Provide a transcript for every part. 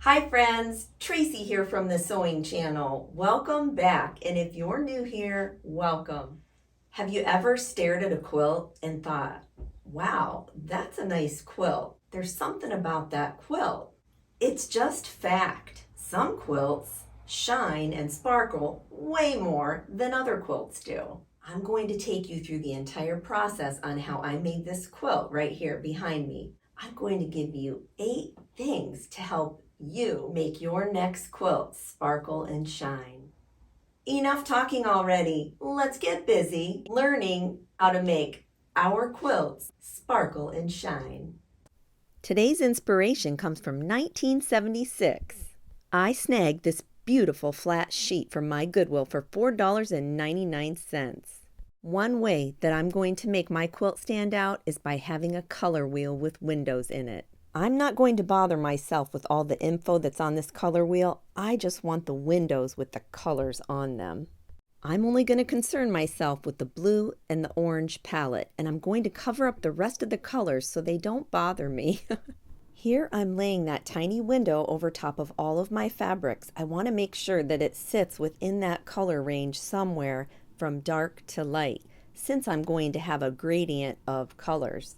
Hi friends, Tracy here from the Sewing Channel. Welcome back, and if you're new here, welcome. Have you ever stared at a quilt and thought, wow, that's a nice quilt. There's something about that quilt. It's just fact. Some quilts shine and sparkle way more than other quilts do. I'm going to take you through the entire process on how I made this quilt right here behind me. I'm going to give you 8 things to help you make your next quilt sparkle and shine. Enough talking already. Let's get busy learning how to make our quilts sparkle and shine. Today's inspiration comes from 1976. I snagged this beautiful flat sheet from my Goodwill for $4.99. One way that I'm going to make my quilt stand out is by having a color wheel with windows in it. I'm not going to bother myself with all the info that's on this color wheel. I just want the windows with the colors on them. I'm only going to concern myself with the blue and the orange palette, and I'm going to cover up the rest of the colors so they don't bother me. Here I'm laying that tiny window over top of all of my fabrics. I want to make sure that it sits within that color range somewhere from dark to light, since I'm going to have a gradient of colors.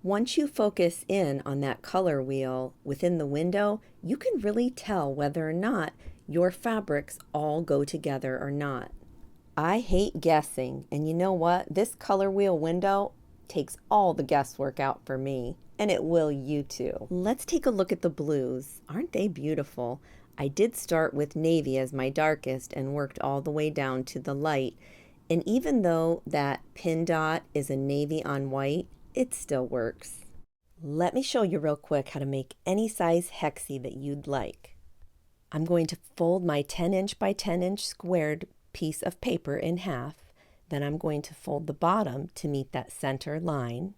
Once you focus in on that color wheel within the window, you can really tell whether or not your fabrics all go together or not. I hate guessing, and you know what? This color wheel window takes all the guesswork out for me, and it will you too. Let's take a look at the blues. Aren't they beautiful? I did start with navy as my darkest and worked all the way down to the light, and even though that pin dot is a navy on white, it still works. Let me show you real quick how to make any size hexie that you'd like. I'm going to fold my 10-inch by 10-inch squared piece of paper in half. Then I'm going to fold the bottom to meet that center line.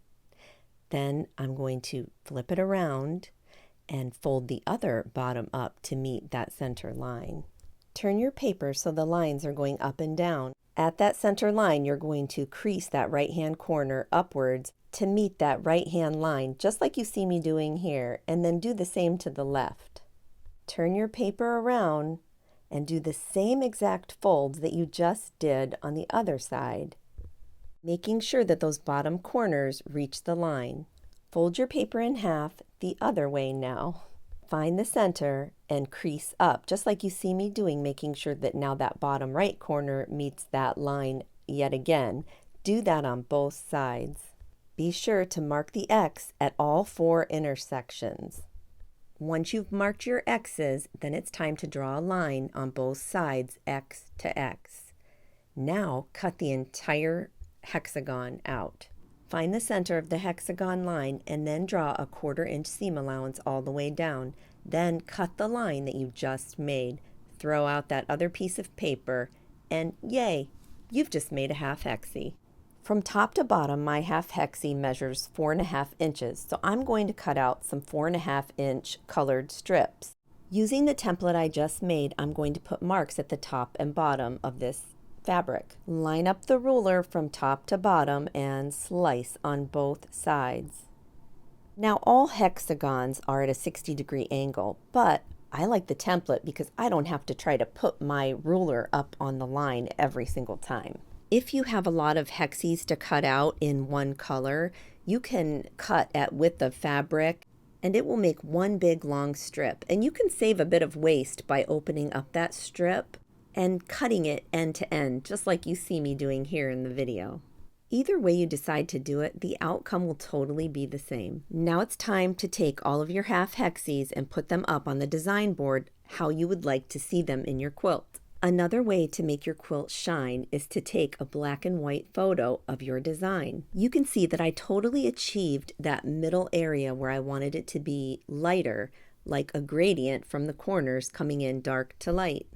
Then I'm going to flip it around and fold the other bottom up to meet that center line. Turn your paper so the lines are going up and down. At that center line, you're going to crease that right-hand corner upwards to meet that right-hand line, just like you see me doing here, and then do the same to the left. Turn your paper around and do the same exact folds that you just did on the other side, making sure that those bottom corners reach the line. Fold your paper in half the other way now. Find the center and crease up, just like you see me doing, making sure that now that bottom right corner meets that line yet again. Do that on both sides. Be sure to mark the X at all 4 intersections. Once you've marked your X's, then it's time to draw a line on both sides, X to X. Now cut the entire hexagon out. Find the center of the hexagon line and then draw a 1/4 inch seam allowance all the way down. Then cut the line that you just made. Throw out that other piece of paper and yay, you've just made a half hexie. From top to bottom, my half hexie measures 4.5 inches, so I'm going to cut out some 4.5 inch colored strips. Using the template I just made, I'm going to put marks at the top and bottom of this fabric. Line up the ruler from top to bottom and slice on both sides. Now all hexagons are at a 60-degree angle, but I like the template because I don't have to try to put my ruler up on the line every single time. If you have a lot of hexies to cut out in one color, you can cut at width of fabric and it will make one big long strip. And you can save a bit of waste by opening up that strip and cutting it end to end, just like you see me doing here in the video. Either way you decide to do it, the outcome will totally be the same. Now it's time to take all of your half hexies and put them up on the design board how you would like to see them in your quilt. Another way to make your quilt shine is to take a black and white photo of your design. You can see that I totally achieved that middle area where I wanted it to be lighter, like a gradient from the corners coming in dark to light.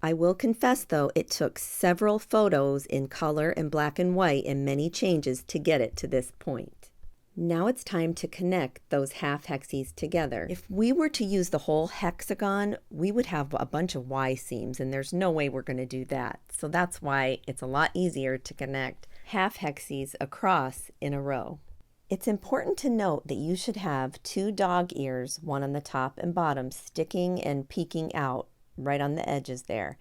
I will confess though, it took several photos in color and black and white and many changes to get it to this point. Now it's time to connect those half hexies together. If we were to use the whole hexagon, we would have a bunch of Y seams, and there's no way we're going to do that. So that's why it's a lot easier to connect half hexies across in a row. It's important to note that you should have 2 dog ears, one on the top and bottom, sticking and peeking out right on the edges there.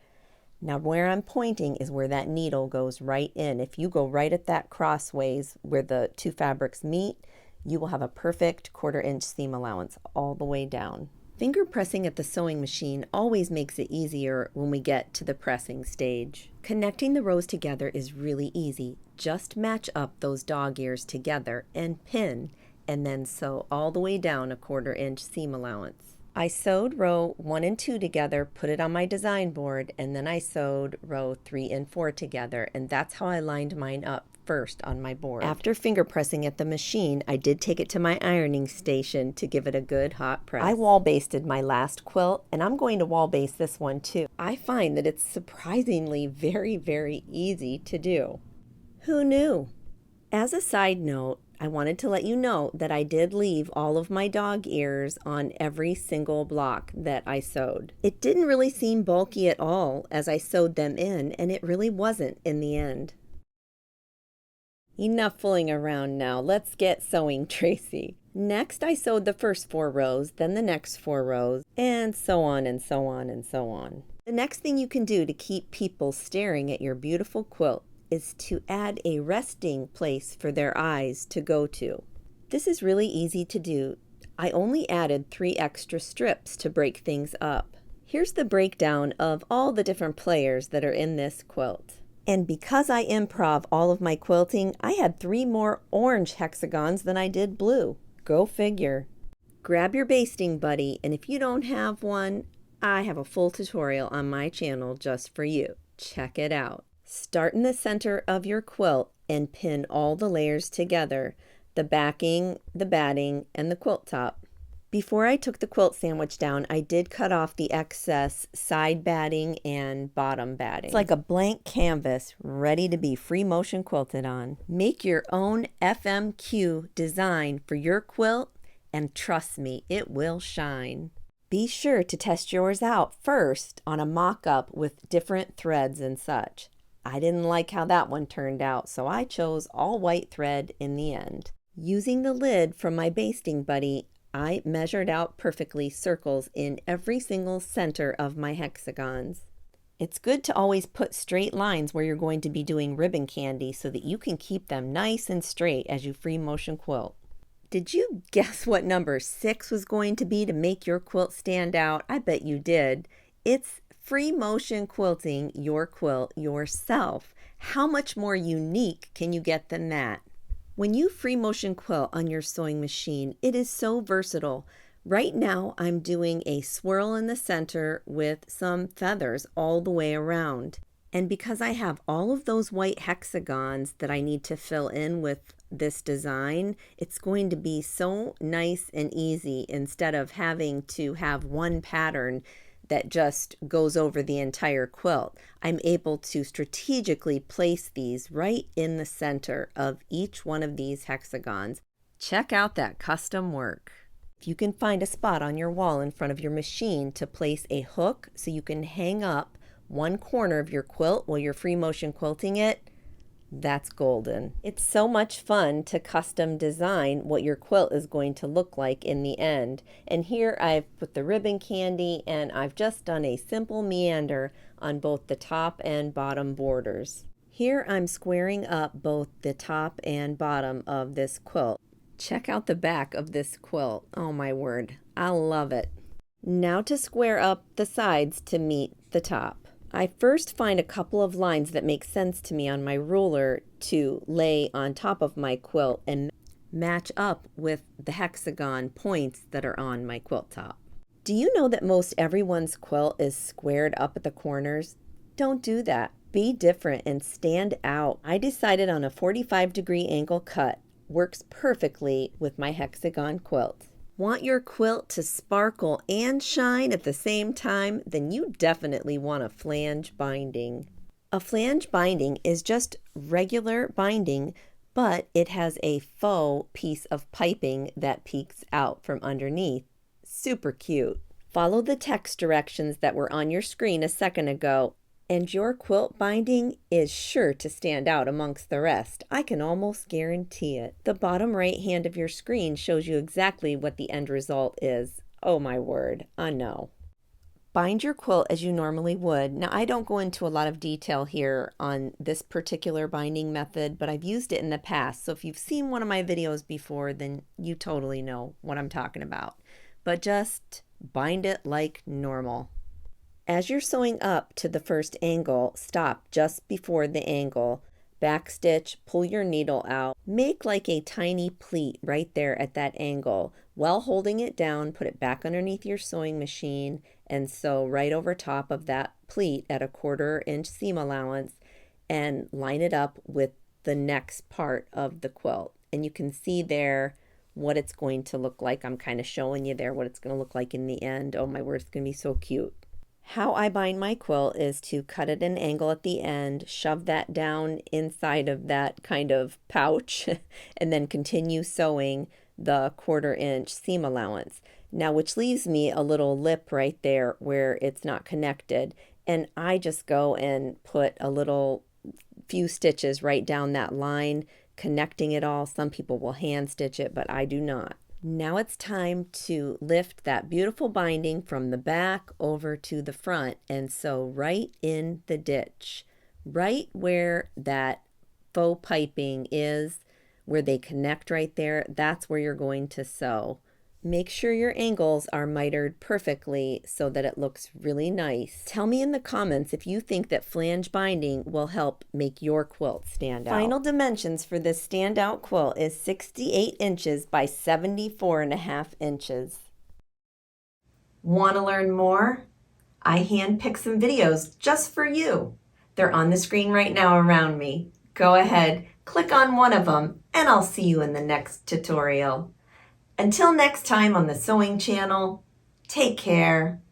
Now where I'm pointing is where that needle goes right in. If you go right at that crossways where the 2 fabrics meet, you will have a perfect 1/4 inch seam allowance all the way down. Finger pressing at the sewing machine always makes it easier when we get to the pressing stage. Connecting the rows together is really easy. Just match up those dog ears together and pin, and then sew all the way down a 1/4 inch seam allowance. I sewed row 1 and 2 together, put it on my design board, and then I sewed row 3 and 4 together, and that's how I lined mine up first on my board. After finger pressing at the machine, I did take it to my ironing station to give it a good hot press. I wall basted my last quilt, and I'm going to wall baste this one too. I find that it's surprisingly very easy to do. Who knew? As a side note, I wanted to let you know that I did leave all of my dog ears on every single block that I sewed. It didn't really seem bulky at all as I sewed them in, and it really wasn't in the end. Enough fooling around now. Let's get sewing, Tracy. Next, I sewed the first 4 rows, then the next 4 rows, and so on and so on and so on. The next thing you can do to keep people staring at your beautiful quilt is to add a resting place for their eyes to go to. This is really easy to do. I only added 3 extra strips to break things up. Here's the breakdown of all the different players that are in this quilt. And because I improv all of my quilting, I had 3 more orange hexagons than I did blue. Go figure. Grab your basting buddy, and if you don't have one, I have a full tutorial on my channel just for you. Check it out. Start in the center of your quilt and pin all the layers together, the backing, the batting, and the quilt top. Before I took the quilt sandwich down, I did cut off the excess side batting and bottom batting. It's like a blank canvas ready to be free motion quilted on. Make your own FMQ design for your quilt, and trust me, it will shine. Be sure to test yours out first on a mock-up with different threads and such. I didn't like how that one turned out, so I chose all white thread in the end. Using the lid from my basting buddy, I measured out perfectly circles in every single center of my hexagons. It's good to always put straight lines where you're going to be doing ribbon candy so that you can keep them nice and straight as you free motion quilt. Did you guess what number 6 was going to be to make your quilt stand out? I bet you did. It's free motion quilting your quilt yourself. How much more unique can you get than that? When you free motion quilt on your sewing machine, it is so versatile. Right now, I'm doing a swirl in the center with some feathers all the way around. And because I have all of those white hexagons that I need to fill in with this design, it's going to be so nice and easy instead of having to have one pattern that just goes over the entire quilt. I'm able to strategically place these right in the center of each one of these hexagons. Check out that custom work. If you can find a spot on your wall in front of your machine to place a hook so you can hang up one corner of your quilt while you're free motion quilting it, that's golden. It's so much fun to custom design what your quilt is going to look like in the end. And here I've put the ribbon candy and I've just done a simple meander on both the top and bottom borders. Here I'm squaring up both the top and bottom of this quilt. Check out the back of this quilt. Oh my word, I love it. Now to square up the sides to meet the top. I first find a couple of lines that make sense to me on my ruler to lay on top of my quilt and match up with the hexagon points that are on my quilt top. Do you know that most everyone's quilt is squared up at the corners? Don't do that. Be different and stand out. I decided on a 45-degree angle cut. Works perfectly with my hexagon quilt. Want your quilt to sparkle and shine at the same time? Then you definitely want a flange binding. A flange binding is just regular binding, but it has a faux piece of piping that peeks out from underneath. Super cute. Follow the text directions that were on your screen a second ago. And your quilt binding is sure to stand out amongst the rest. I can almost guarantee it. The bottom right hand of your screen shows you exactly what the end result is. Oh my word, I know. Bind your quilt as you normally would. Now, I don't go into a lot of detail here on this particular binding method, but I've used it in the past. So if you've seen one of my videos before, then you totally know what I'm talking about. But just bind it like normal. As you're sewing up to the first angle, stop just before the angle. Backstitch, pull your needle out. Make like a tiny pleat right there at that angle. While holding it down, put it back underneath your sewing machine and sew right over top of that pleat at a 1/4 inch seam allowance and line it up with the next part of the quilt. And you can see there what it's going to look like. I'm kind of showing you there what it's going to look like in the end. Oh my word, it's going to be so cute. How I bind my quilt is to cut at an angle at the end, shove that down inside of that kind of pouch, and then continue sewing the 1/4 inch seam allowance. Now, which leaves me a little lip right there where it's not connected. And I just go and put a little few stitches right down that line, connecting it all. Some people will hand stitch it, but I do not. Now it's time to lift that beautiful binding from the back over to the front and sew right in the ditch, right where that faux piping is, where they connect right there. That's where you're going to sew. Make sure your angles are mitered perfectly so that it looks really nice. Tell me in the comments if you think that flange binding will help make your quilt stand out. Final dimensions for this standout quilt is 68 inches by 74.5 inches. Want to learn more? I handpicked some videos just for you. They're on the screen right now around me. Go ahead, click on one of them, and I'll see you in the next tutorial. Until next time on the Sewing Channel, take care.